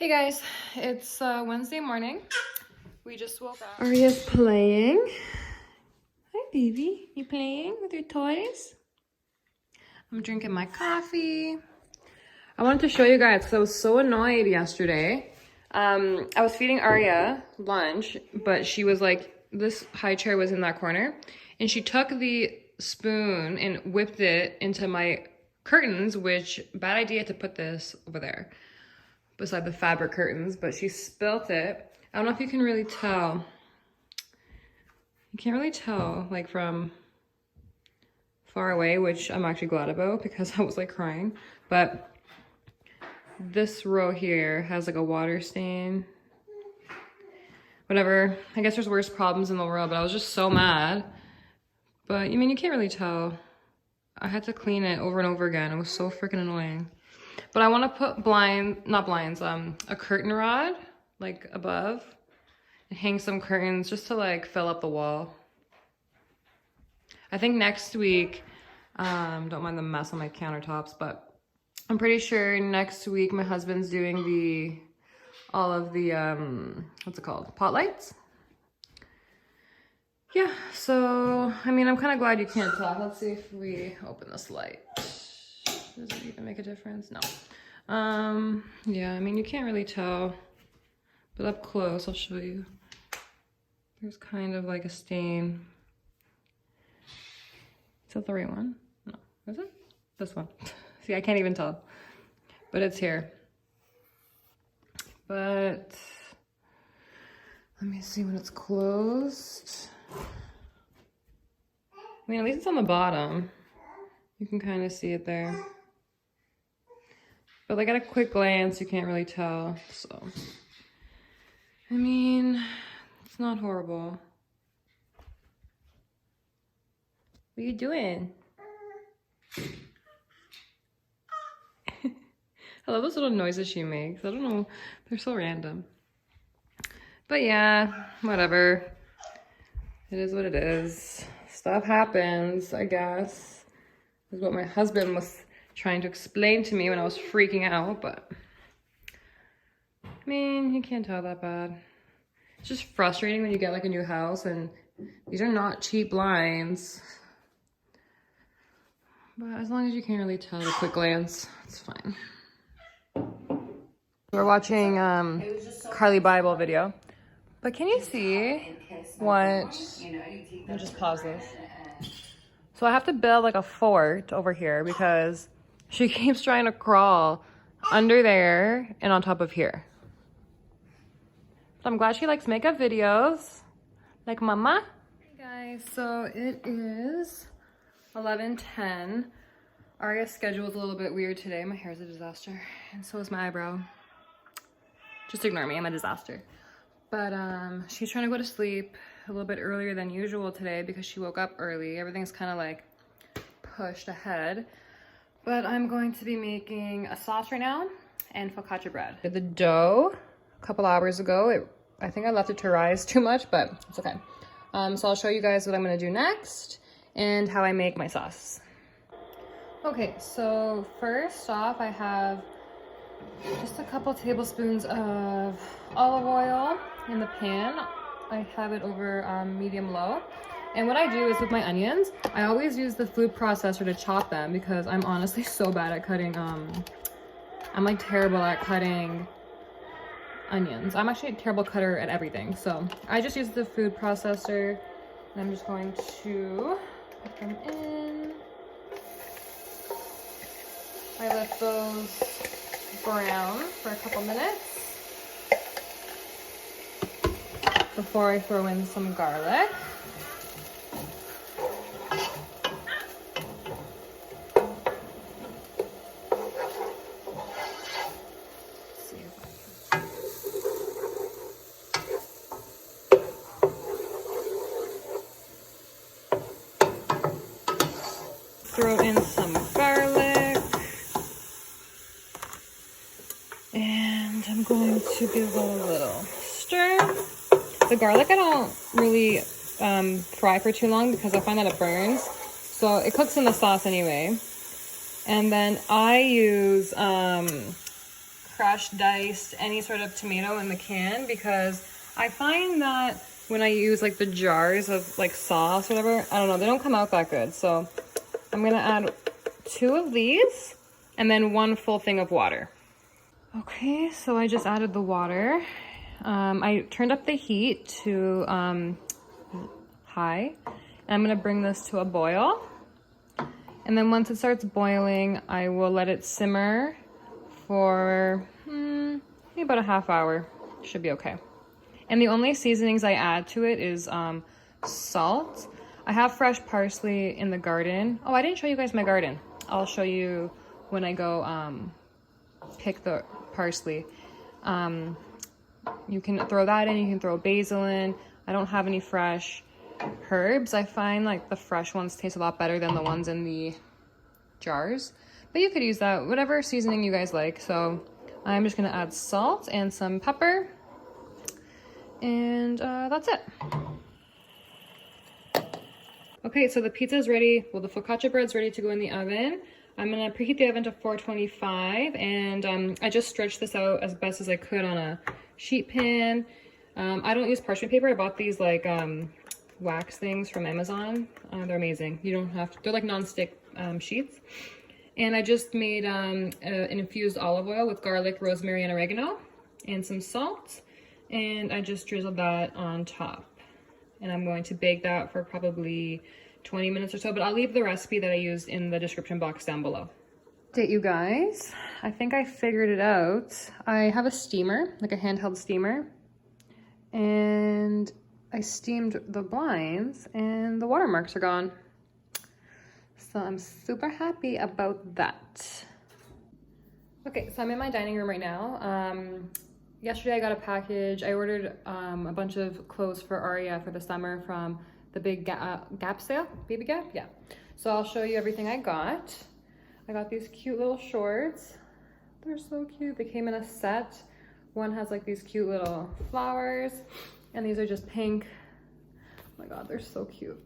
Hey guys, it's Wednesday morning. We just woke up. Aria's playing. Hi baby, you playing with your toys? I'm drinking my coffee. I wanted to show you guys because I was so annoyed yesterday. I was feeding Aria lunch, but she was like, this high chair was in that corner, and she took the spoon and whipped it into my curtains, which bad idea to put this over there beside the fabric curtains, but she spilt it. I don't know if you can really tell. You can't really tell like from far away, which I'm actually glad about because I was like crying. But this row here has like a water stain. Whatever, I guess there's worse problems in the world, but I was just so mad. But I mean, you can't really tell. I had to clean it over and over again. It was so freaking annoying. But I want to put a curtain rod, like above, and hang some curtains just to like fill up the wall. I think next week, don't mind the mess on my countertops, but I'm pretty sure next week my husband's doing all of the, what's it called? Pot lights? Yeah, so, I mean, I'm kind of glad you can't tell. Let's see if we open this light. Does it even make a difference? No. Yeah, I mean, you can't really tell, but up close, I'll show you. There's kind of like a stain. Is that the right one? No, is it? This one. See, I can't even tell, but it's here. But let me see when it's closed. I mean, at least it's on the bottom. You can kind of see it there. But like at a quick glance, you can't really tell, so. I mean, it's not horrible. What are you doing? I love those little noises she makes. I don't know, they're so random. But yeah, whatever. It is what it is. Stuff happens, I guess. Is what my husband was trying to explain to me when I was freaking out, but I mean, you can't tell that bad. It's just frustrating when you get like a new house and these are not cheap blinds. But as long as you can't really tell at a quick glance, it's fine. We're watching Carly Bible video. But can you see what, let me just pause this. So I have to build like a fort over here because she keeps trying to crawl under there and on top of here. So I'm glad she likes makeup videos, like mama. Hey guys, so it is 11:10. Aria's schedule is a little bit weird today. My hair is a disaster, and so is my eyebrow. Just ignore me, I'm a disaster. But she's trying to go to sleep a little bit earlier than usual today because she woke up early. Everything's kind of like pushed ahead. But I'm going to be making a sauce right now and focaccia bread. Did the dough a couple hours ago. I think I left it to rise too much, but it's okay. So I'll show you guys what I'm gonna do next and how I make my sauce. Okay, so first off, I have just a couple tablespoons of olive oil in the pan. I have it over medium-low. And what I do is with my onions, I always use the food processor to chop them because I'm honestly so bad at cutting, I'm like terrible at cutting onions. I'm actually a terrible cutter at everything. So I just use the food processor and I'm just going to put them in. I let those brown for a couple minutes before I throw in some garlic. Throw in some garlic. And I'm going to give it a little stir. The garlic I don't really fry for too long because I find that it burns. So it cooks in the sauce anyway. And then I use kind crushed, diced, any sort of tomato in the can, because I find that when I use like the jars of like sauce or whatever, I don't know, they don't come out that good. So I'm gonna add 2 of these and then 1 full thing of water. Okay, so I just added the water. I turned up the heat to high, and I'm gonna bring this to a boil. And then once it starts boiling, I will let it simmer for maybe about a half hour. Should be okay. And the only seasonings I add to it is salt. I have fresh parsley in the garden. Oh, I didn't show you guys my garden. I'll show you when I go pick the parsley. You can throw that in, you can throw basil in. I don't have any fresh herbs. I find like the fresh ones taste a lot better than the ones in the jars. But you could use that, whatever seasoning you guys like. So I'm just gonna add salt and some pepper. And that's it. Okay, so the pizza is ready. Well, the focaccia bread's ready to go in the oven. I'm gonna preheat the oven to 425, and I just stretched this out as best as I could on a sheet pan. I don't use parchment paper. I bought these like wax things from Amazon. They're amazing. You don't have to, they're like non-stick sheets. And I just made an infused olive oil with garlic, rosemary, and oregano, and some salt. And I just drizzled that on top. And I'm going to bake that for probably 20 minutes or so, but I'll leave the recipe that I used in the description box down below. Update you guys, I think I figured it out. I have a steamer, like a handheld steamer, and I steamed the blinds and the watermarks are gone. So I'm super happy about that. Okay, so I'm in my dining room right now. Yesterday I got a package. I ordered a bunch of clothes for Aria for the summer from the big Gap sale, Baby Gap, yeah. So I'll show you everything I got. I got these cute little shorts. They're so cute. They came in a set. One has like these cute little flowers, and these are just pink. Oh my God, they're so cute.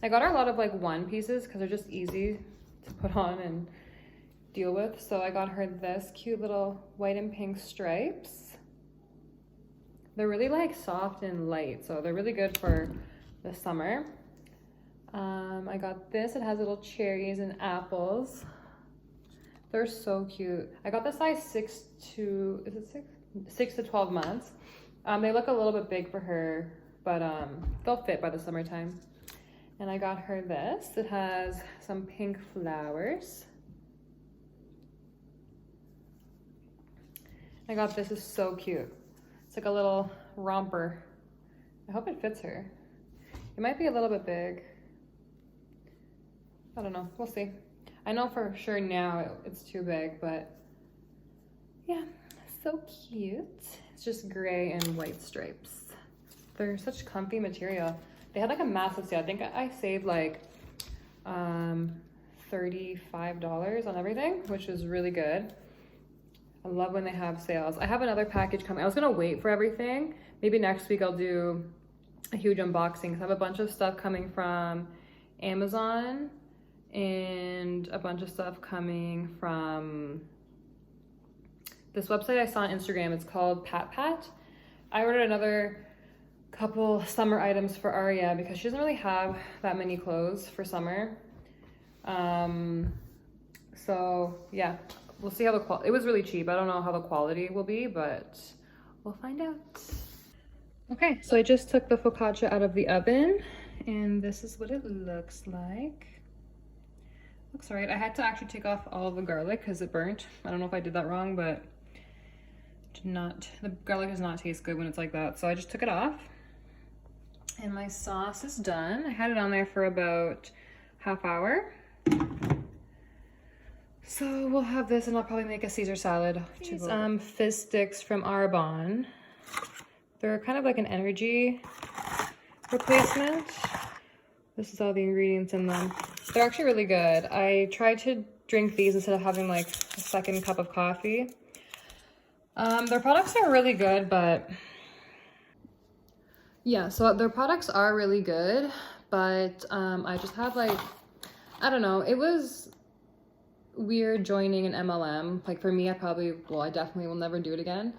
I got her a lot of like one pieces because they're just easy to put on and deal with. So I got her this cute little white and pink stripes. They're really like soft and light, so they're really good for the summer. I got this. It has little cherries and apples. They're so cute. I got the size 6 to 12 months. They look a little bit big for her, but they'll fit by the summertime. And I got her this. It has some pink flowers. I got this. Is so cute. It's like a little romper. I hope it fits her. It might be a little bit big. I don't know, we'll see. I know for sure now it's too big, but yeah, so cute. It's just gray and white stripes. They're such comfy material. They had like a massive sale. I think I saved like $35 on everything, which is really good. I love when they have sales. I have another package coming. I was gonna wait for everything. Maybe next week I'll do a huge unboxing. I have a bunch of stuff coming from Amazon and a bunch of stuff coming from this website I saw on Instagram. It's called Pat. I ordered another couple summer items for Aria because she doesn't really have that many clothes for summer. So yeah, we'll see how the quality, it was really cheap. I don't know how the quality will be, but we'll find out. Okay, so I just took the focaccia out of the oven and this is what it looks like. Looks all right. I had to actually take off all of the garlic because it burnt. I don't know if I did that wrong, but the garlic does not taste good when it's like that. So I just took it off. And my sauce is done. I had it on there for about half hour. So we'll have this and I'll probably make a Caesar salad. These fizz sticks from Arbonne. They're kind of like an energy replacement. This is all the ingredients in them. They're actually really good. I tried to drink these instead of having like a second cup of coffee. Their products are really good, but yeah, so their products are really good, but I just had like, I don't know, it was weird joining an MLM. Like for me, I definitely will never do it again.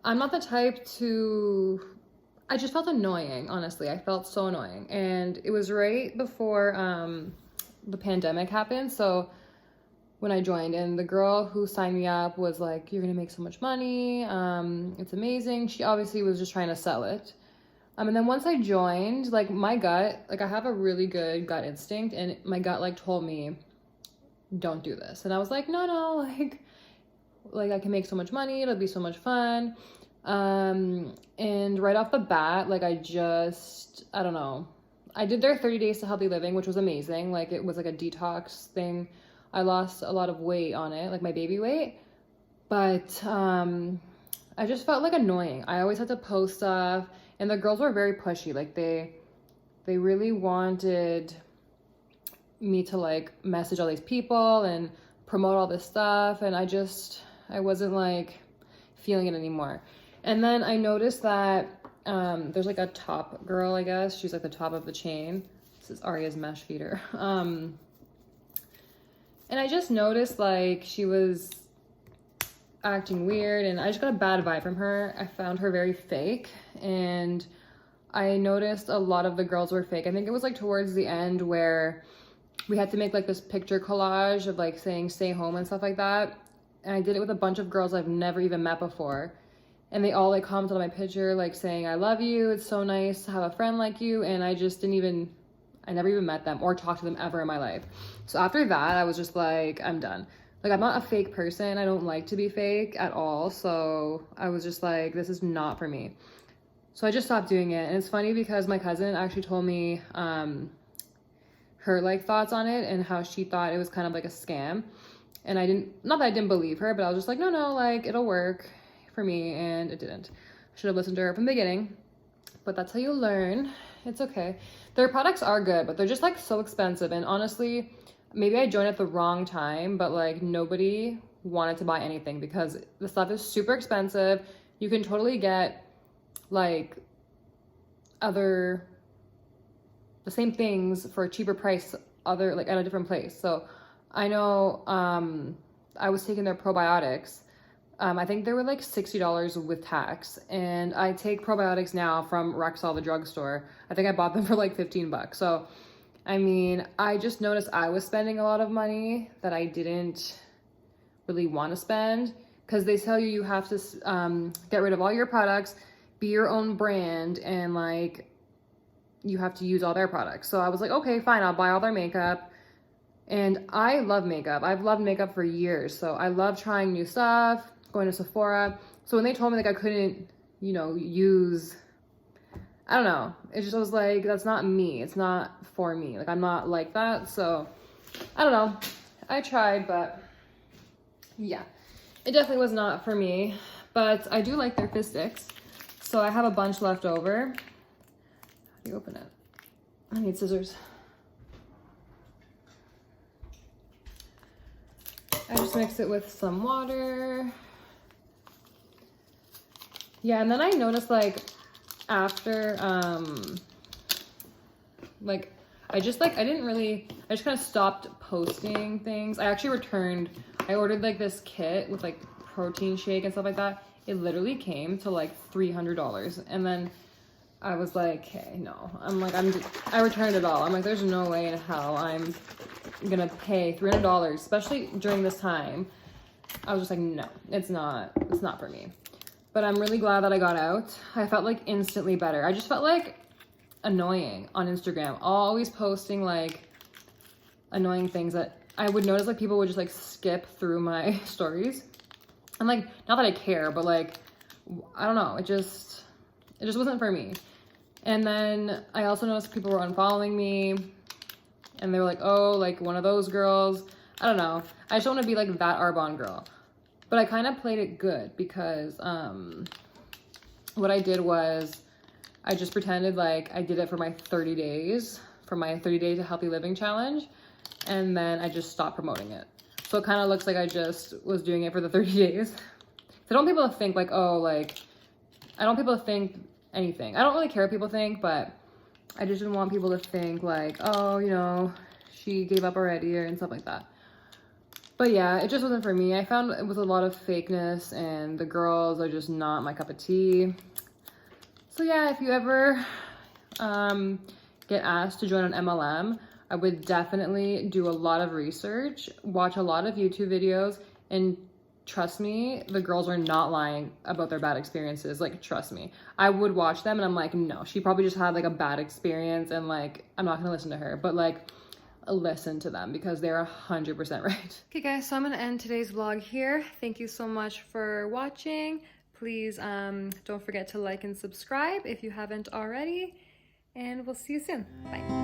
I'm not the type to, I just felt annoying, honestly. I felt so annoying. And it was right before the pandemic happened. So when I joined, and the girl who signed me up was like, you're gonna make so much money, it's amazing. She obviously was just trying to sell it. And then once I joined, like my gut, like I have a really good gut instinct, and my gut like told me, don't do this. And I was like, no, like I can make so much money, it'll be so much fun. And right off the bat, like I don't know. I did their 30 days to healthy living, which was amazing. Like it was like a detox thing. I lost a lot of weight on it, like my baby weight. But I just felt like annoying. I always had to post stuff, and the girls were very pushy. Like they really wanted me to like message all these people and promote all this stuff, and I wasn't like feeling it anymore. And then I noticed that there's like a top girl, I guess. She's like the top of the chain. This is Arya's mesh feeder. And I just noticed like she was acting weird, and I just got a bad vibe from her. I found her very fake, and I noticed a lot of the girls were fake. I think it was like towards the end where we had to make like this picture collage of like saying stay home and stuff like that. And I did it with a bunch of girls I've never even met before. And they all like commented on my picture, like saying, I love you. It's so nice to have a friend like you. And I never even met them or talked to them ever in my life. So after that, I was just like, I'm done. Like, I'm not a fake person. I don't like to be fake at all. So I was just like, this is not for me. So I just stopped doing it. And it's funny because my cousin actually told me her like thoughts on it and how she thought it was kind of like a scam. And not that I didn't believe her, but I was just like, no, like it'll work for me. And it didn't. I should have listened to her from the beginning, but that's how you learn. It's okay. Their products are good, but they're just like so expensive. And honestly, maybe I joined at the wrong time, but like nobody wanted to buy anything because the stuff is super expensive. You can totally get like the same things for a cheaper price at a different place. So I know I was taking their probiotics. I think they were like $60 with tax, and I take probiotics now from Rexall, the drugstore. I think I bought them for like $15. So I mean, I just noticed I was spending a lot of money that I didn't really want to spend, because they tell you have to get rid of all your products, be your own brand, and like you have to use all their products. So I was like, okay, fine, I'll buy all their makeup. And I love makeup. I've loved makeup for years. So I love trying new stuff, going to Sephora. So when they told me like I couldn't, use, I don't know. It just was like, that's not me. It's not for me. Like I'm not like that. So I don't know. I tried, but yeah, it definitely was not for me. But I do like their fizz sticks. So I have a bunch left over. How do you open it? I need scissors. I just mix it with some water. Yeah, and then I noticed like after, I just kind of stopped posting things. I actually I ordered like this kit with like protein shake and stuff like that. It literally came to like $300. And then I was like, hey, no. I returned it all. I'm like, there's no way in hell I'm gonna pay $300, especially during this time. I was just like, no, it's not for me. But I'm really glad that I got out. I felt like instantly better. I just felt like annoying on Instagram, always posting like annoying things that I would notice like people would just like skip through my stories. And like, not that I care, but like, I don't know, it just wasn't for me. And then I also noticed people were unfollowing me, and they were like, oh, like one of those girls. I don't know. I just don't want to be like that Arbonne girl. But I kind of played it good because what I did was I just pretended like I did it for my 30 days, for my 30 Day to Healthy Living challenge. And then I just stopped promoting it. So it kind of looks like I just was doing it for the 30 days. So I don't want people to think like, oh, like, I don't want people to think anything. I don't really care what people think, but I just didn't want people to think like, oh, she gave up already and stuff like that. But yeah, it just wasn't for me. I found it was a lot of fakeness and the girls are just not my cup of tea. So yeah, if you ever get asked to join an MLM, I would definitely do a lot of research, watch a lot of YouTube videos, and trust me, the girls are not lying about their bad experiences. Like, trust me. I would watch them and I'm like, no, she probably just had like a bad experience and like, I'm not gonna listen to her. But like, listen to them because they're 100% right. Okay guys, so I'm gonna end today's vlog here. Thank you so much for watching. Please don't forget to like and subscribe if you haven't already, and we'll see you soon. Bye.